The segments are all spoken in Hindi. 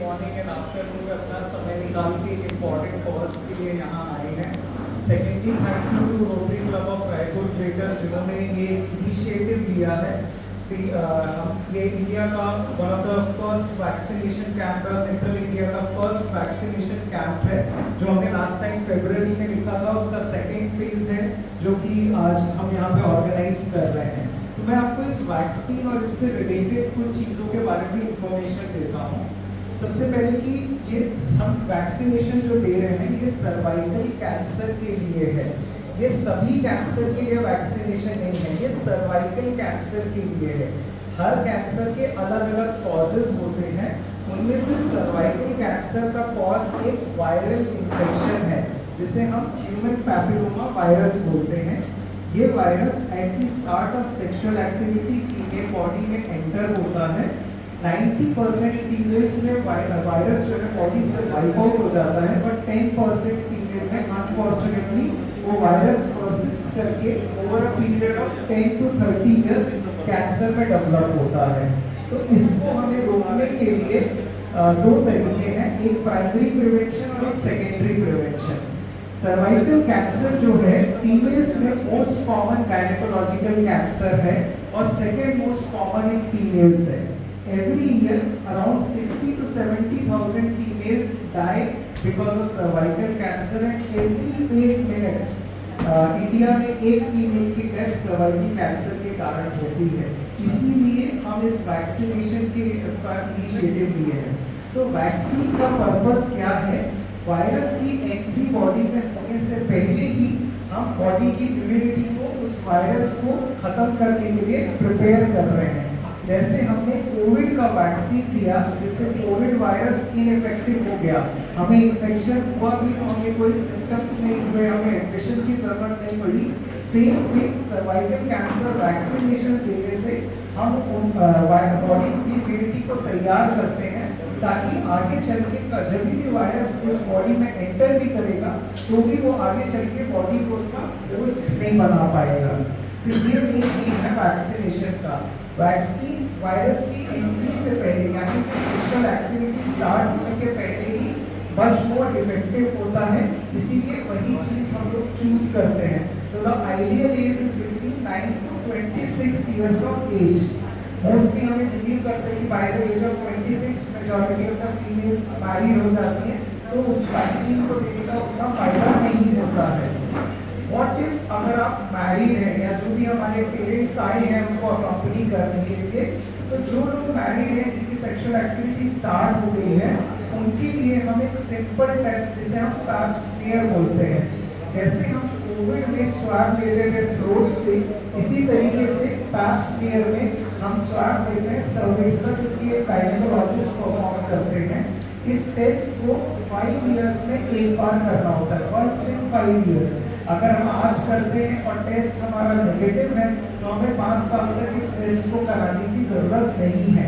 मॉर्निंग एंड आफ्टरनून में अपना समय निकाल के एक इम्पॉर्टेंट कॉज के लिए यहाँ आए हैं। Secondly thank you to rotary club of Raipur greater जिन्होंने ये इनिशिएटिव लिया है कि ये इंडिया का one of the first vaccination camp का, सेंट्रल इंडिया का फर्स्ट वैक्सीनेशन कैंप है जो हमने लास्ट टाइम फरवरी में लिखा था। उसका सेकेंड फेज है जो कि आज हम यहाँ पे ऑर्गेनाइज कर रहे हैं। तो मैं आपको इस वैक्सीन और इससे रिलेटेड कुछ चीज़ों के बारे में इंफॉर्मेशन देता हूँ। सबसे पहले कि ये हम वैक्सीनेशन जो दे रहे हैं ये सर्वाइकल कैंसर के लिए है। ये सभी कैंसर के लिए वैक्सीनेशन नहीं है, ये सर्वाइकल कैंसर के लिए है। हर कैंसर के अलग अलग कॉजेज होते हैं, उनमें से सर्वाइकल कैंसर का कॉज एक वायरल इन्फेक्शन है जिसे हम ह्यूमन पैपिलोमा वायरस बोलते हैं। ये virus at the start of sexual activity female body में एंटर होता है। 90% फीमेल्स में वायरस जो है बॉडी से वाइप आउट हो जाता है, बट 10% फीमेल में अनफॉर्चुनेटली वो वायरस परसिस्ट करके over a period of 10 to 30 years cancer में डेवलप होता है। तो इसको हमें रोकने के लिए दो तरीके हैं, एक प्राइमरी प्रिवेंशन और एक सेकेंडरी प्रिवेंशन। सर्वाइकल कैंसर जो है फीमेल्स में मोस्ट कॉमन गायनेकोलॉजिकल कैंसर है और second most common in females है। Every year, around 60 to 70,000 females die because of cervical cancer, and every 8 minutes, India में एक फीमेल की डेथ सर्वाइकल कैंसर के कारण होती है। इसीलिए हम इस वैक्सीनेशन के इनिशिएटिव लिए हैं। तो वैक्सीन का पर्पस क्या है? वायरस की एंट्री बॉडी में होने से पहले ही हम बॉडी की इम्यूनिटी को उस वायरस को खत्म करने के लिए प्रिपेयर कर रहे हैं। जैसे हमने कोविड का वैक्सीन दिया जिससे कोविड वायरस इनइफेक्टिव हो गया, हमें इन्फेक्शन हुआ भी तो हमें कोई सिम्टम्स नहीं हुए, हमें एडमिशन की जरूरत नहीं पड़ी। Same thing cervical cancer vaccination देने से हम बॉडी की इम्यूनिटी को तैयार करते हैं ताकि आगे चल के जब भी वायरस इस बॉडी में एंटर भी करेगा तो भी वो आगे चल के बॉडी को उसका होस्ट नहीं बना पाएगा। तो ये एक है वैक्सीनेशन का। वैक्सीन वायरस की एंट्री से पहले यानी कि सेक्सुअल एक्टिविटी स्टार्ट होने के पहले ही मच मोर इफेक्टिव होता है, इसीलिए वही चीज़ हम लोग चूज करते हैं। तो the ideal age is between 9 to 26 years of age. Mostly हमें बिलीव करते हैं कि by the age of 26 majority of the females married हो जाती हैं, तो उस वैक्सीन को देने का उतना फायदा नहीं होता है। व्हाट इफ अगर आप मैरिड हैं या जो भी हमारे पेरेंट्स आए हैं उनको अकम्पनी करने के लिए, तो जो लोग मैरिड हैं जिनकी सेक्सुअल एक्टिविटी स्टार्ट हो गई है उनके लिए हम एक सिंपल टेस्ट जिसे हम पैप स्मीयर बोलते हैं, जैसे हम कोविड में स्वैब लेते थे थ्रोट से, इसी तरीके से पैप स्मीयर में हम स्वैब लेते हैं सर्विक्स का, जो कि एक गायनेकोलॉजिस्ट परफॉर्म करते हैं। इस टेस्ट को 5 इयर्स में एक बार करना होता है, वंस इन 5 इयर्स। अगर हम आज करते हैं और टेस्ट हमारा नेगेटिव है तो हमें 5 साल तक इस टेस्ट को कराने की ज़रूरत नहीं है।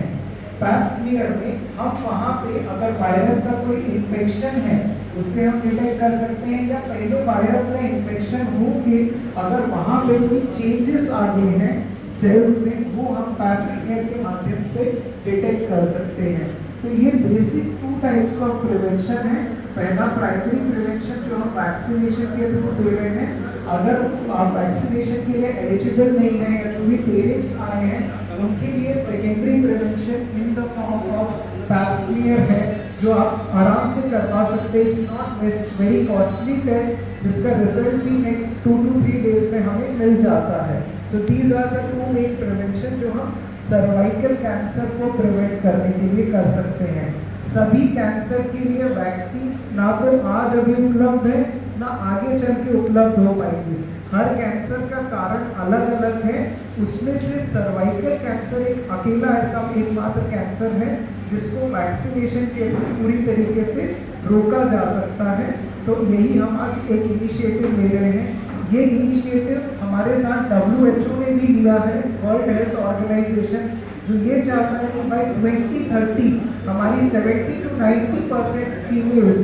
पैप स्मीयर में हम वहाँ पे अगर वायरस का कोई इन्फेक्शन है उससे हम डिटेक्ट कर सकते हैं, या पहले वायरस का इन्फेक्शन हो के अगर वहाँ पे कोई चेंजेस आ गए हैं सेल्स में, वो हम पैप स्मीयर के माध्यम से डिटेक्ट कर सकते हैं। तो ये बेसिक 2 टाइप्स ऑफ प्रिवेंशन है। पहला प्राइमरी प्रिवेंशन जो हम वैक्सीनेशन के थ्रू दे रहे हैं, अगर आप वैक्सीनेशन के लिए एलिजिबल नहीं है या जो भी पेरेंट्स आए हैं उनके लिए secondary prevention in the form of pap smear है जो आप आराम से करवा सकते हैं। It's not very costly test जिसका रिजल्ट भी 2 to 3 डेज में हमें मिल जाता है। So these are the 2 main prevention जो हम सर्वाइकल कैंसर को प्रिवेंट करने के लिए कर सकते हैं। सभी कैंसर के लिए वैक्सीन्स ना तो आज अभी उपलब्ध है ना आगे चल के उपलब्ध हो पाएंगी। हर कैंसर का कारण अलग अलग है, उसमें से सर्वाइकल कैंसर एक अकेला ऐसा एकमात्र कैंसर है जिसको वैक्सीनेशन के पूरी तरीके से रोका जा सकता है। तो यही हम आज एक इनिशिएटिव ले रहे हैं। ये इनिशिएटिव हमारे साथ WHO ने भी लिया है, वर्ल्ड हेल्थ ऑर्गेनाइजेशन, जो ये चाहता है कि बाय 2030 हमारी 70 to 90% फीमेल्स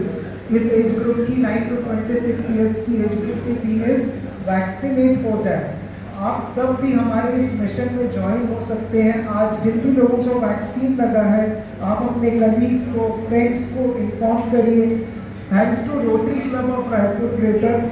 इस एज ग्रुप की 9 to 26 ईयर्स की एज ग्रुप की फीमेल्स वैक्सीनेट हो जाए। आप सब भी हमारे इस मिशन में ज्वाइन हो सकते हैं। आज जिन भी लोगों को वैक्सीन लगा है, आप अपने कलीग्स को, फ्रेंड्स को इन्फॉर्म करिए। Thanks to rotary club of Raipur greater,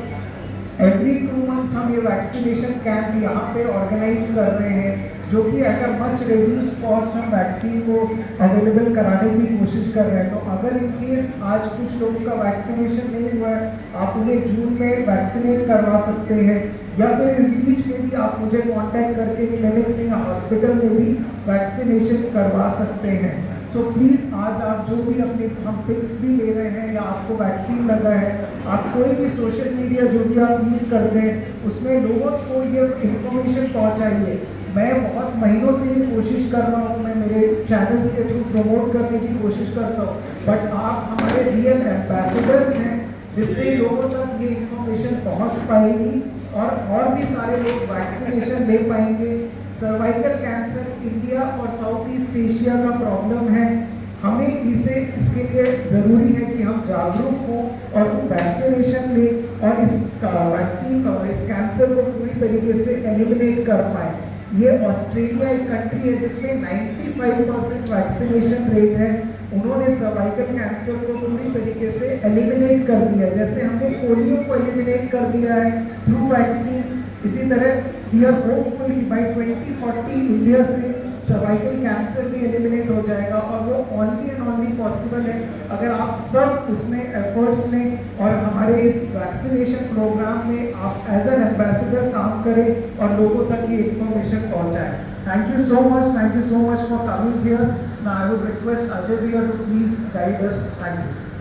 every 2 months हम ये वैक्सीनेशन कैंप यहाँ पे ऑर्गेनाइज कर रहे हैं, जो कि अगर मच रिड्यूस कॉस्ट हम वैक्सीन को अवेलेबल कराने की कोशिश कर रहे हैं। तो अगर इन केस आज कुछ लोगों का वैक्सीनेशन नहीं हुआ है, आप उन्हें जून में वैक्सीनेट करवा सकते हैं, या फिर इस बीच में भी आप मुझे कांटेक्ट करके क्लिनिक में या हॉस्पिटल में भी वैक्सीनेशन करवा सकते हैं। सो प्लीज़ आज आप जो भी अपने हम पिक्स भी ले रहे हैं या आपको वैक्सीन लगा है, आप कोई भी सोशल मीडिया जो भी आप यूज़ करते हैं उसमें लोगों को ये इन्फॉर्मेशन पहुंचाइए। मैं बहुत महीनों से ये कोशिश कर रहा हूँ, मैं मेरे चैनल्स के थ्रू प्रमोट करने की कोशिश करता हूँ, बट आप हमारे रियल एम्बेसडर्स हैं, जिससे लोगों तक ये इन्फॉर्मेशन पहुँच पाएगी और भी सारे लोग वैक्सीनेशन ले पाएंगे। सर्वाइकल कैंसर इंडिया और साउथ ईस्ट एशिया का प्रॉब्लम है। हमें इसके लिए ज़रूरी है कि हम जागरूक हों और वैक्सीनेशन लें और इस वैक्सीन इस कैंसर को पूरी तरीके से एलिमिनेट कर पाएँ। ये ऑस्ट्रेलिया एक कंट्री है जिसमें 95% वैक्सीनेशन रेट है। उन्होंने सर्वाइकल कैंसर को पूरी तरीके से एलिमिनेट कर दिया है, जैसे हमने पोलियो को एलिमिनेट कर दिया है थ्रू वैक्सीन। इसी तरह वी आर होपफुल कि बाय 2040 इंडिया से सर्वाइकल कैंसर भी एलिमिनेट हो जाएगा, और वो ओनली एंड ओनली पॉसिबल है अगर आप सब उसमें एफर्ट्स लें और हमारे इस वैक्सीनेशन प्रोग्राम में आप एज एन एम्बेसडर काम करें और लोगों तक ये इन्फॉर्मेशन पहुंचाएं। Thank you so much for coming here. Now I would request Ajay Bhaiya to please guide us. Thank you.